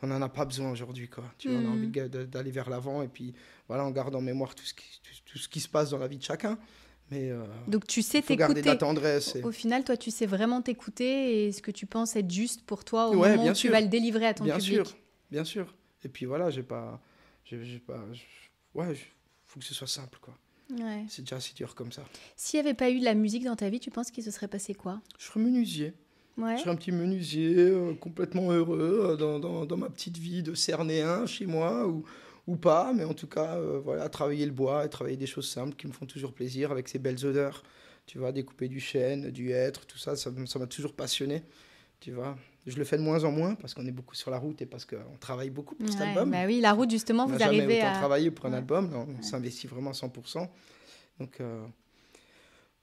on n'en a pas besoin aujourd'hui, quoi. Tu vois, on a envie d'aller vers l'avant et puis voilà, on garde en mémoire tout ce qui se passe dans la vie de chacun. Mais donc tu sais t'écouter. Garder de la tendresse. Au final, toi, tu sais vraiment t'écouter et ce que tu penses être juste pour toi au moment où tu vas le délivrer à ton public. Bien sûr. Et puis voilà, faut que ce soit simple, quoi. Ouais. C'est déjà assez dur comme ça. S'il n'y avait pas eu de la musique dans ta vie, tu penses qu'il se serait passé quoi? Je serais menuisier. Ouais. Je serais un petit menuisier complètement heureux dans ma petite vie de Cernéen chez moi ou pas, mais en tout cas, travailler le bois et travailler des choses simples qui me font toujours plaisir avec ces belles odeurs. Tu vois, découper du chêne, du hêtre, tout ça m'a toujours passionné. Tu vois, je le fais de moins en moins parce qu'on est beaucoup sur la route et parce qu'on travaille beaucoup pour cet album. Bah oui, la route, justement, vous arrivez à... On n'a jamais autant travaillé pour un album, là, on s'investit vraiment 100%. Donc,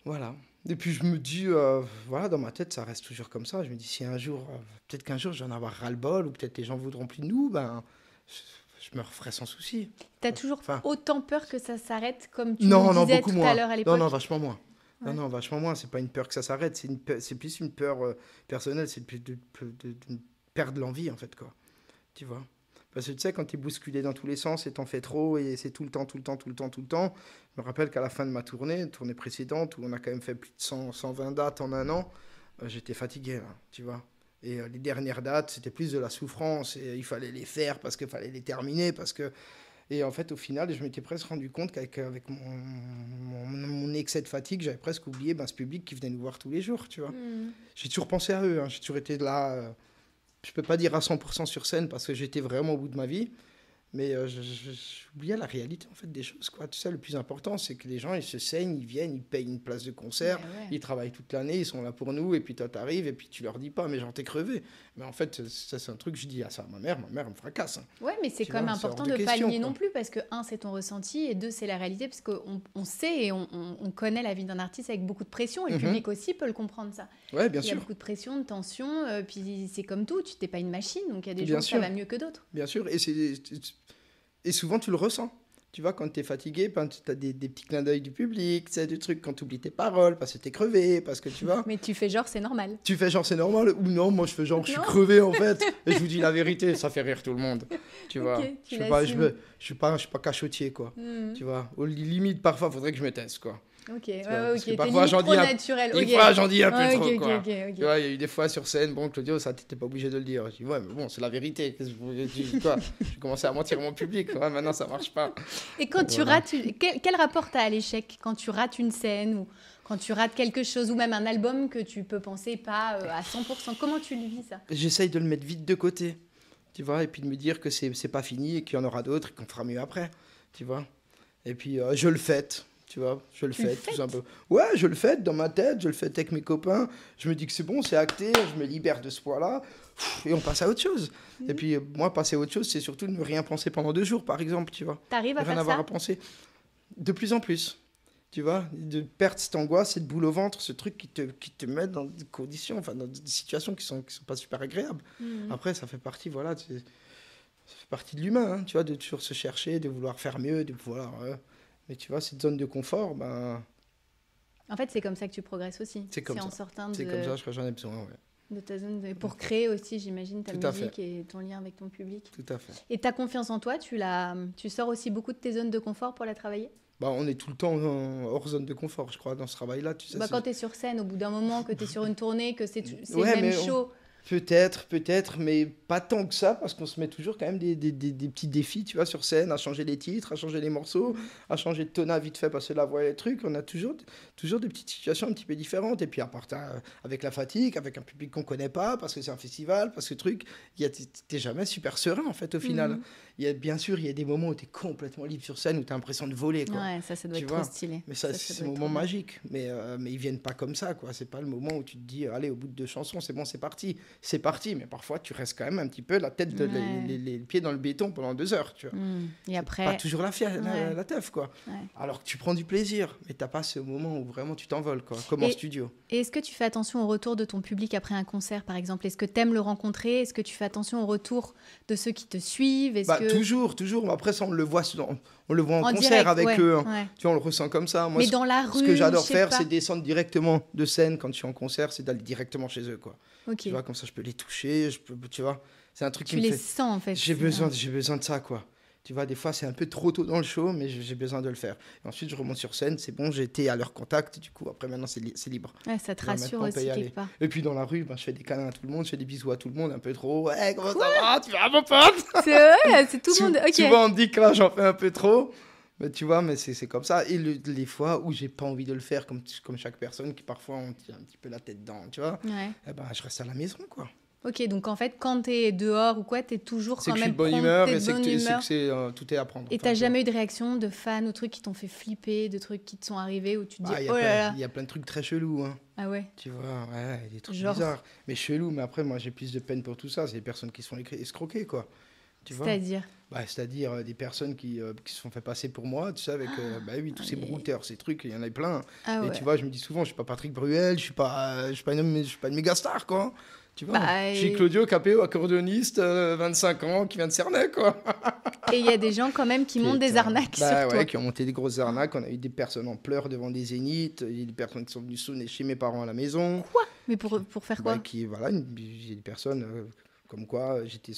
voilà. Et puis, je me dis, dans ma tête, ça reste toujours comme ça. Je me dis, si un jour, peut-être qu'un jour, j'en aurai ras-le-bol ou peut-être les gens voudront plus de nous, je me referai sans souci. T'as toujours autant peur que ça s'arrête comme tu me disais tout à l'heure à l'époque? Non, vachement moins. Ouais. Non, vachement moins. C'est pas une peur que ça s'arrête. C'est plus une peur personnelle. C'est plus de perdre l'envie, en fait, quoi. Tu vois? Parce que tu sais, quand t'es bousculé dans tous les sens et t'en fais trop et c'est tout le temps. Je me rappelle qu'à la fin de ma tournée précédente, où on a quand même fait plus de 120 dates en un an, j'étais fatigué, là, tu vois. Et les dernières dates, c'était plus de la souffrance et il fallait les faire parce qu'il fallait les terminer. Et en fait, au final, je m'étais presque rendu compte qu'avec mon excès de fatigue, j'avais presque oublié ce public qui venait nous voir tous les jours, tu vois. J'ai toujours pensé à eux, hein. J'ai toujours été là, je peux pas dire à 100% sur scène parce que j'étais vraiment au bout de ma vie. Mais j'oubliais la réalité en fait des choses, quoi. Tu sais, le plus important, c'est que les gens, ils se saignent, ils viennent, ils payent une place de concert, ils travaillent toute l'année, ils sont là pour nous, et puis toi, t'arrives, et puis tu leur dis pas, mais genre, t'es crevé. Mais en fait, ça, c'est un truc que je dis à ça à ma mère me fracasse. Hein. Ouais, mais c'est quand même important de pas nier non plus, parce que, un, c'est ton ressenti, et deux, c'est la réalité, parce qu'on sait et on connaît la vie d'un artiste avec beaucoup de pression, et le public aussi peut le comprendre, ça. Ouais, bien sûr. Il y a beaucoup de pression, de tension, puis c'est comme tout, tu t'es pas une machine, donc il y a des jours où ça va mieux que d'autres. Bien sûr, et souvent tu le ressens. Tu vois, quand tu es fatigué, ben, tu as des petits clins d'œil du public, tu sais, des trucs quand tu oublies tes paroles, parce que tu es crevé, parce que tu vois. Mais tu fais genre, c'est normal. Tu fais genre, c'est normal, ou non, moi je fais genre, je suis crevé en fait, et je vous dis la vérité, ça fait rire tout le monde. Tu vois, je suis pas cachotier, quoi. Tu vois, aux limites, parfois, il faudrait que je me taise, quoi. Ok, ok. Parfois, j'en dis un peu trop, quoi. Tu vois, il y a eu des fois sur scène, bon, Claudio, ça, t'étais pas obligé de le dire. Je dis, ouais, mais bon, c'est la vérité. J'ai commencé à mentir à mon public. Ouais, maintenant, ça marche pas. Et quand tu rates, quel rapport t'as à l'échec quand tu rates une scène ou quand tu rates quelque chose ou même un album que tu peux penser pas à 100%? Comment tu le vis, ça? J'essaye de le mettre vite de côté, tu vois, et puis de me dire que c'est pas fini et qu'il y en aura d'autres et qu'on fera mieux après, tu vois. Et puis, je le fête. Tu vois, je le fais tout simplement. Ouais, je le fais dans ma tête, je le fais avec mes copains. Je me dis que c'est bon, c'est acté, je me libère de ce poids-là et on passe à autre chose. Et puis, moi, passer à autre chose, c'est surtout de ne rien penser pendant 2 jours, par exemple, tu vois. T'arrives à rien faire avoir ça? à penser. De plus en plus, tu vois, de perdre cette angoisse, cette boule au ventre, ce truc qui te met dans des conditions, enfin, dans des situations qui sont pas super agréables. Après, ça fait partie, voilà, ça fait partie de l'humain, hein, tu vois, de toujours se chercher, de vouloir faire mieux, de vouloir... Mais tu vois, cette zone de confort, ben... En fait, c'est comme ça que tu progresses aussi. C'est comme ça. En sortant c'est comme ça, je crois que j'en ai besoin, ouais. De ta zone pour créer aussi, j'imagine, ta musique et ton lien avec ton public. Tout à fait. Et ta confiance en toi, tu sors aussi beaucoup de tes zones de confort pour la travailler? Bah, on est tout le temps hors zone de confort, je crois, dans ce travail-là. Tu sais, quand tu es sur scène, au bout d'un moment, que tu es sur une tournée, que c'est le même show... Peut-être, mais pas tant que ça, parce qu'on se met toujours quand même des petits défis, tu vois, sur scène, à changer les titres, à changer les morceaux, à changer de tonat vite fait, passer la voix et les trucs. On a toujours des petites situations un petit peu différentes. Et puis, à part avec la fatigue, avec un public qu'on connaît pas, parce que c'est un festival, parce que t'es jamais super serein, en fait, au final. Bien sûr, il y a des moments où tu es complètement libre sur scène, où tu as l'impression de voler, quoi. Ouais, ça doit être trop stylé. Mais ça c'est un moment magique. Mais ils viennent pas comme ça, quoi. C'est pas le moment où tu te dis, allez, au bout de 2 chansons, c'est bon, c'est parti. C'est parti, mais parfois tu restes quand même un petit peu la tête, les pieds dans le béton pendant 2 heures, tu vois. Et après... pas toujours la teuf, quoi. Ouais. Alors que tu prends du plaisir, mais t'as pas ce moment où vraiment tu t'envoles, quoi, comme en studio. Et est-ce que tu fais attention au retour de ton public après un concert, par exemple? Est-ce que t'aimes le rencontrer? Est-ce que tu fais attention au retour de ceux qui te suivent? Toujours. Après ça, on le voit en concert direct, avec eux. Hein. Ouais. Tu vois, on le ressent comme ça. Moi, mais dans la rue, ce que j'adore faire, c'est descendre directement de scène quand je suis en concert, c'est d'aller directement chez eux, quoi. Okay. Tu vois, comme ça, je peux les toucher, tu vois. C'est un truc qui me fait... Tu les sens, en fait. J'ai besoin de ça, quoi. Tu vois, des fois, c'est un peu trop tôt dans le show, mais j'ai besoin de le faire. Et ensuite, je remonte sur scène, c'est bon, j'ai été à leur contact, du coup, après, maintenant, c'est libre. Ouais, ça te rassure aussi, quelque part. Et puis, dans la rue, je fais des câlins à tout le monde, je fais des bisous à tout le monde, un peu trop. Ouais, comment ça va? Tu vas, mon pote? C'est vrai, c'est tout le monde. Okay. Souvent, on me dit que là, j'en fais un peu trop. Mais tu vois, mais c'est comme ça. Et les fois où j'ai pas envie de le faire, comme chaque personne qui parfois ont un petit peu la tête dedans, tu vois, je reste à la maison, quoi. Ok, donc en fait, quand t'es dehors ou quoi, t'es toujours quand même bonne humeur et c'est que tout est à prendre. Et t'as jamais eu de réaction de fans ou trucs qui t'ont fait flipper, de trucs qui te sont arrivés où tu te dis oh là là. Il y a plein de trucs très chelous. Hein. Ah ouais. Tu vois, ouais, des trucs bizarres. Mais chelous, mais après, moi j'ai plus de peine pour tout ça. C'est les personnes qui se font escroquer, quoi. C'est-à-dire c'est-à-dire des personnes qui se sont fait passer pour moi, tu sais, avec tous ces brouteurs, ces trucs, il y en a plein. Et tu vois, je me dis souvent, je suis pas Patrick Bruel, je suis pas une méga star, quoi. Tu vois, je suis Claudio Capéo, accordéoniste, 25 ans, qui vient de Cernay, quoi. Et il y a des gens quand même qui montent des arnaques sur toi. Qui ont monté des grosses arnaques. On a eu des personnes en pleurs devant des zéniths. Il y a des personnes qui sont venues sonner chez mes parents à la maison. Quoi? Mais pour faire quoi? Il y a des personnes comme quoi j'étais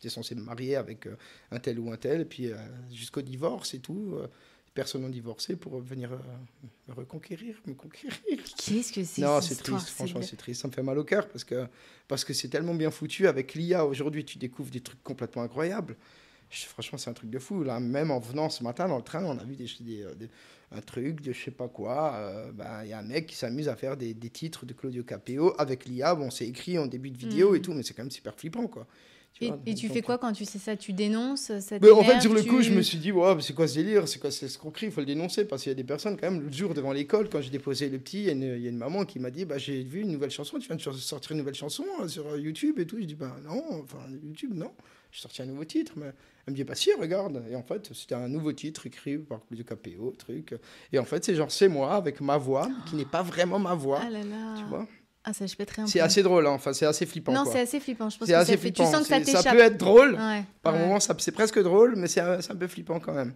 censé me marier avec un tel ou un tel, et puis jusqu'au divorce et tout. Personnes ont divorcé pour venir me conquérir. Qu'est-ce que c'est? Non, c'est triste, franchement, c'est triste. Ça me fait mal au cœur parce que c'est tellement bien foutu. Avec l'IA, aujourd'hui, tu découvres des trucs complètement incroyables. Franchement, c'est un truc de fou. Là, même en venant ce matin dans le train, on a vu un truc de je sais pas quoi. Y a un mec qui s'amuse à faire des titres de Claudio Capéo avec l'IA. Bon, c'est écrit en début de vidéo et tout, mais c'est quand même super flippant, quoi. Et tu fais quoi quand tu sais ça? Tu dénonces? En fait, sur le coup, je me suis dit, c'est quoi ce délire? C'est quoi cette escroquerie? Il faut le dénoncer, parce qu'il y a des personnes, quand même, le jour devant l'école, quand j'ai déposé le petit, il y a une maman qui m'a dit, j'ai vu une nouvelle chanson, tu viens de sortir une nouvelle chanson sur YouTube et tout. Je dis, non, YouTube, non. J'ai sorti un nouveau titre, mais elle me dit, si, regarde. Et en fait, c'était un nouveau titre écrit par Claudio Capéo, truc. Et en fait, c'est moi, avec ma voix, qui n'est pas vraiment ma voix. Ah là là. Tu vois? Ah, ça, je pèterais un peu. C'est assez drôle, hein. Enfin, c'est assez flippant. Non, quoi. c'est assez flippant. Je pense que assez flippant. Tu sens que ça t'échappe. Ça peut être drôle. Par moments, c'est presque drôle, mais c'est un peu flippant quand même.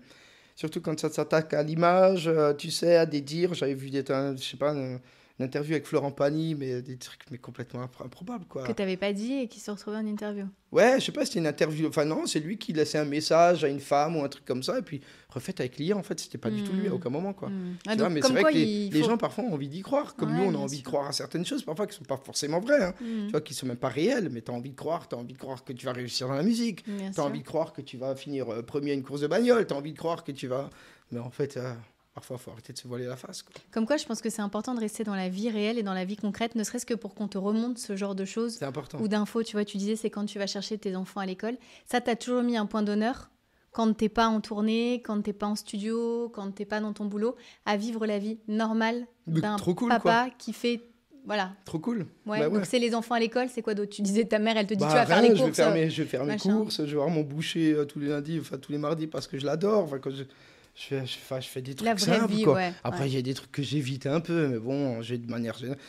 Surtout quand ça s'attaque à l'image, tu sais, à des dires. J'avais vu je sais pas, une interview avec Florent Pagny, mais des trucs mais complètement improbables, quoi. Que tu n'avais pas dit et qui se retrouvait en interview. Ouais, je sais pas, c'était une interview. Enfin, non, c'est lui qui laissait un message à une femme ou un truc comme ça. Et puis, refait avec l'IA, en fait, c'était pas du tout lui à aucun moment, quoi. Ah, Tu vois, mais c'est vrai que les gens, parfois, ont envie d'y croire. Comme nous, on a envie de croire à certaines choses, parfois, qui sont pas forcément vraies. Hein. Tu vois, qui sont même pas réelles, mais tu as envie de croire. Tu as envie de croire que tu vas réussir dans la musique. Tu as envie de croire que tu vas finir premier à une course de bagnole. Tu as envie de croire que tu vas. Mais en fait. Parfois, il faut arrêter de se voiler la face, quoi. Comme quoi, je pense que c'est important de rester dans la vie réelle et dans la vie concrète, ne serait-ce que pour qu'on te remonte ce genre de choses. C'est important. Ou d'infos, tu vois, tu disais, c'est quand tu vas chercher tes enfants à l'école. Ça, tu as toujours mis un point d'honneur quand t'es pas en tournée, quand t'es pas en studio, quand t'es pas dans ton boulot, à vivre la vie normale d'un papa qui fait... Voilà. Trop cool. Ouais, donc c'est les enfants à l'école, c'est quoi d'autre? Tu disais ta mère, elle te dit tu vas faire les courses. Je vais faire mes courses, je vais voir mon boucher tous les lundis, enfin tous les mardis parce que je l'adore. Enfin, quand je fais des trucs la vraie simples, vie, quoi. Ouais, Après, il y a des trucs que j'évite un peu, mais bon, j'ai de manière générale.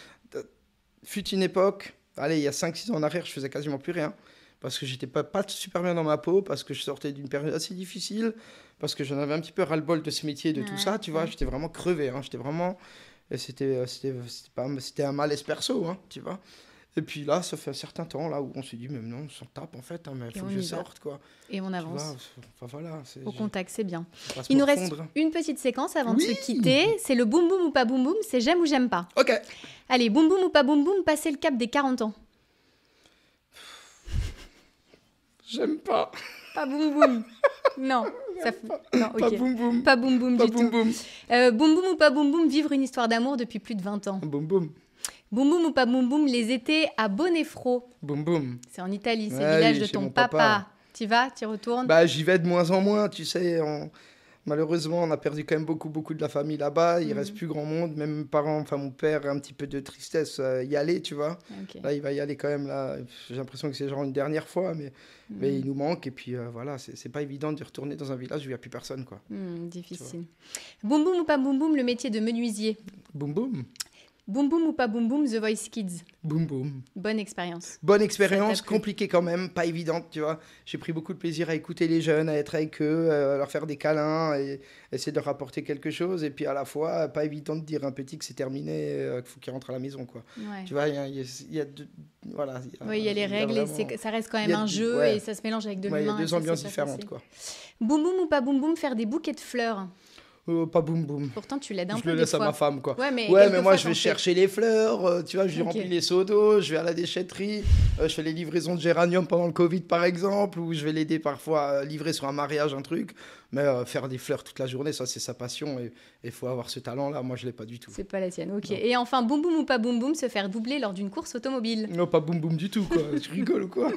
Fut une époque, allez, il y a 5-6 ans en arrière, je faisais quasiment plus rien. Parce que j'étais pas super bien dans ma peau, parce que je sortais d'une période assez difficile, parce que j'en avais un petit peu ras-le-bol de ce métier, de tout ça, tu vois. J'étais vraiment crevé, hein, j'étais vraiment... C'était un malaise perso, hein, tu vois. Et puis là, ça fait un certain temps là où on s'est dit, mais non, on s'en tape en fait, hein, mais il faut que je sorte, quoi. Et on avance. Enfin, voilà, au contact, c'est bien. Il nous reste une petite séquence avant de se quitter. C'est le boum boum ou pas boum boum, c'est j'aime ou j'aime pas. Ok. Allez, boum boum ou pas boum boum, passer le cap des 40 ans. J'aime pas. Pas boum boum. Non. Non, okay. Pas boum boum. Pas boum boum pas du boum tout. Boum. Boum boum ou pas boum boum, vivre une histoire d'amour depuis plus de 20 ans. Boum boum. Boum boum ou pas boum boum, les étés à Bonefro. Boum boum. C'est en Italie, c'est le village de ton papa. Tu vas, tu retournes? Bah, j'y vais de moins en moins, tu sais. Malheureusement, on a perdu quand même beaucoup de la famille là-bas. Il reste plus grand monde. Même mes parents, enfin mon père, un petit peu de tristesse y aller, tu vois. Okay. Là, il va y aller quand même. Là, j'ai l'impression que c'est genre une dernière fois, mais il nous manque. Et puis voilà, c'est pas évident de retourner dans un village où il n'y a plus personne, quoi. Difficile. Boum boum ou pas boum boum, le métier de menuisier. Boum boum. Boum boum ou pas boum boum, The Voice Kids. Boum boum. Bonne expérience. Bonne expérience, compliquée quand même, pas évidente, tu vois. J'ai pris beaucoup de plaisir à écouter les jeunes, à être avec eux, à leur faire des câlins et essayer de leur apporter quelque chose. Et puis à la fois, pas évident de dire à un petit que c'est terminé, qu'il faut qu'il rentre à la maison, quoi. Ouais. Tu vois, il y a deux... Voilà. Oui, il y a les règles et ça reste quand même un jeu et ça se mélange avec de l'humain. Il y a deux ambiances différentes, quoi. Boum boum ou pas boum boum, faire des bouquets de fleurs. Pas boum boum. Pourtant, tu l'aides un peu. Je le laisse à ma femme, quoi. Ouais, mais moi, je vais chercher les fleurs, tu vois, je lui remplis les seaux d'eau, je vais à la déchetterie, je fais les livraisons de géranium pendant le Covid, par exemple, ou je vais l'aider parfois à livrer sur un mariage, un truc. Mais faire des fleurs toute la journée, ça, c'est sa passion et il faut avoir ce talent-là. Moi, je l'ai pas du tout. C'est pas la tienne, ok. Non. Et enfin, boum boum ou pas boum boum, se faire doubler lors d'une course automobile. Non, pas boum boum du tout, quoi. Tu rigoles ou quoi?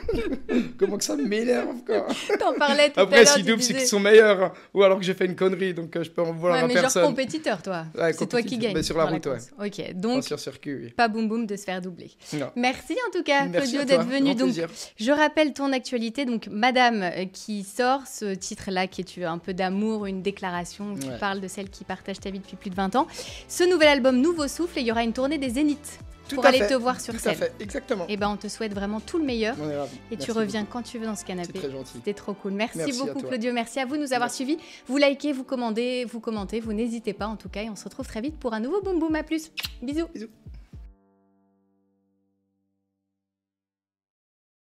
Comment que ça m'énerve, quoi. T'en parlais tout Après, à l'heure. Après, si double, c'est qu'ils sont meilleurs. Ou alors que j'ai fait une connerie, donc je peux en vouloir à personne. Mais genre compétiteur, toi. Ouais, c'est toi qui gagne. Mais sur la route, ouais. Ok, donc sur circuit, oui. Pas boum boum de se faire doubler. Non. Merci en tout cas, Merci Claudio, d'être venu. Donc, plaisir. je rappelle ton actualité. Donc, Madame qui sort ce titre-là, qui est un peu d'amour, une déclaration qui parle de celle qui partage ta vie depuis plus de 20 ans. Ce nouvel album, Nouveau Souffle, et il y aura une tournée des Zéniths. Pour aller te voir sur scène. Tout à fait, exactement. Et ben, on te souhaite vraiment tout le meilleur. On est ravis. Et tu reviens quand tu veux dans ce canapé. C'est très gentil. C'était trop cool. Merci beaucoup, à Claudio. Merci à vous de nous avoir suivis. Vous likez, vous commandez, vous commentez. Vous n'hésitez pas en tout cas. Et on se retrouve très vite pour un nouveau Boum Boum. À plus. Bisous. Bisous.